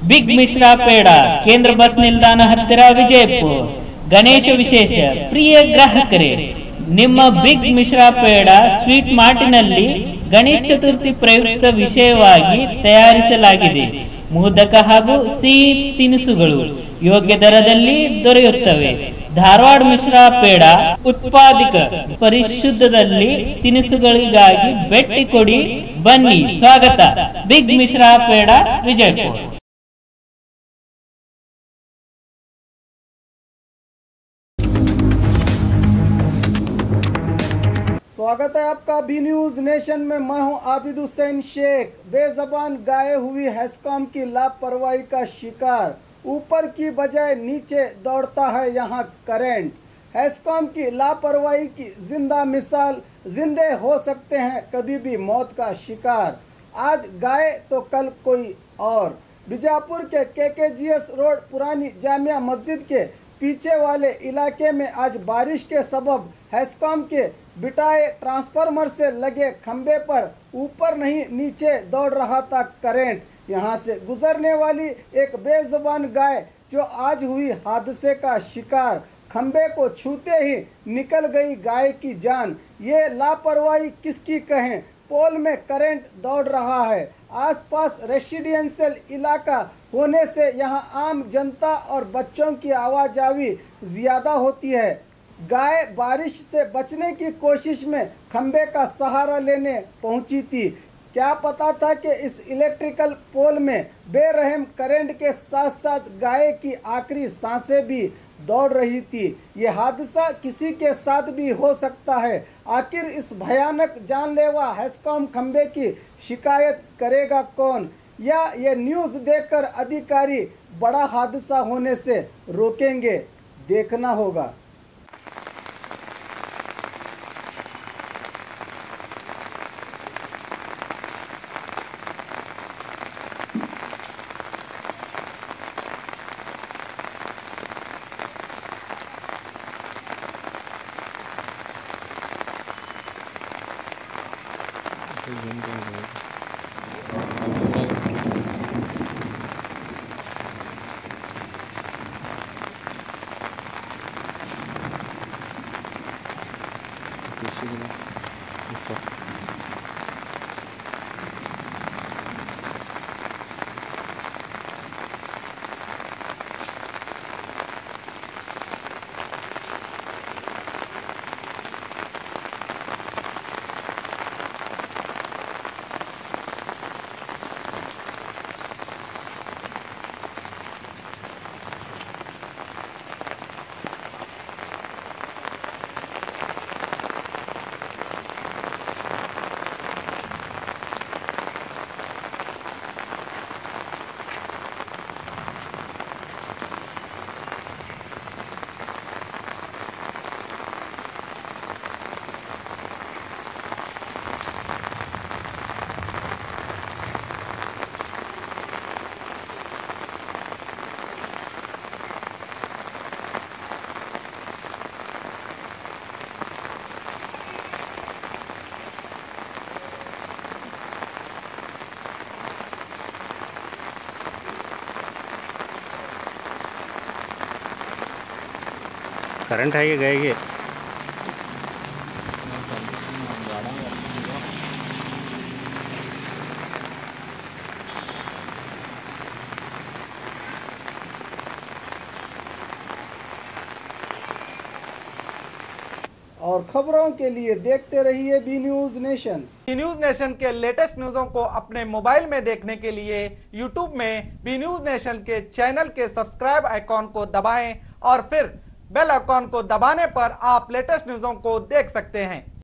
Big Mishra peda ಕೇಂದ್ರ bus ನಿಲ್ದಾಣ ಹತ್ತಿರ ವಿಜಯಪುರ. ಗಣೇಶ ವಿಶೇಷ ಪ್ರಿಯ ಗ್ರಾಹಕರೇ, ನಿಮ್ಮ ಬಿಗ್ ಮಿಶ್ರಾ ಪೇಡ ಸ್ವೀಟ್ ಮಾರ್ಟಿನಲ್ಲಿ ಗಣೇಶ ಚತುರ್ಥಿ ಪ್ರಯುಕ್ತ ವಿಷಯವಾಗಿ ತಯಾರಿಸಲಾಗಿದೆ. ಮೋದಕ ಹಾಗೂ ಸಿಹಿ ತಿನಿಸುಗಳು ಯೋಗ್ಯ ದರದಲ್ಲಿ ದೊರೆಯುತ್ತವೆ. ಧಾರವಾಡ ಮಿಶ್ರಾ ಪೇಡ ಉತ್ಪಾದಕ ಪರಿಶುದ್ಧದಲ್ಲಿ ತಿನಿಸುಗಳಿಗಾಗಿ ಭೇಟಿ ಕೊಡಿ. ಬನ್ನಿ. ಸ್ವಾಗತ. ಬಿಗ್ ಮಿಶ್ರಾ ಪೇಡ, ವಿಜಯಪುರ. स्वागत है आपका बी न्यूज नेशन में। मैं हूं आबिद हुसैन शेख। बेजबान गाय हुई हेस्कॉम की लापरवाही का शिकार, ऊपर की बजाय नीचे दौड़ता है यहां करंट। हेस्कॉम की लापरवाही की जिंदा मिसाल, जिंदे हो सकते हैं कभी भी मौत का शिकार। आज गाय तो कल कोई और। बीजापुर के केकेजीएस रोड पुरानी जामिया मस्जिद के पीछे वाले इलाके में आज बारिश के सबब हेस्कॉम के बिटाए ट्रांसफार्मर से लगे खंबे पर ऊपर नहीं नीचे दौड़ रहा था करंट। यहां से गुजरने वाली एक बेजुबान गाय जो आज हुई हादसे का शिकार, खंबे को छूते ही निकल गई गाय की जान। ये लापरवाही किसकी कहें, पोल में करंट दौड़ रहा है। आसपास रेसिडेंशियल इलाका होने से यहां आम जनता और बच्चों की आवाजावी ज़्यादा होती है। गाय बारिश से बचने की कोशिश में खंबे का सहारा लेने पहुंची थी। क्या पता था कि इस इलेक्ट्रिकल पोल में बेरहम करंट के साथ साथ गाय की आखिरी सांसें भी दौड़ रही थी। ये हादसा किसी के साथ भी हो सकता है। आखिर इस भयानक जानलेवा हेस्कॉम खंबे की शिकायत करेगा कौन, या ये न्यूज़ देखकर अधिकारी बड़ा हादसा होने से रोकेंगे, देखना होगा। करंट है गए ये और खबरों के लिए देखते रहिए B News Nation. B News Nation के लेटेस्ट न्यूज़ों को अपने मोबाइल में देखने के लिए यूट्यूब में बी न्यूज नेशन के चैनल के सब्सक्राइब आइकॉन को दबाएं और फिर बेल आइकॉन को दबाने पर आप लेटेस्ट न्यूज़ों को देख सकते हैं।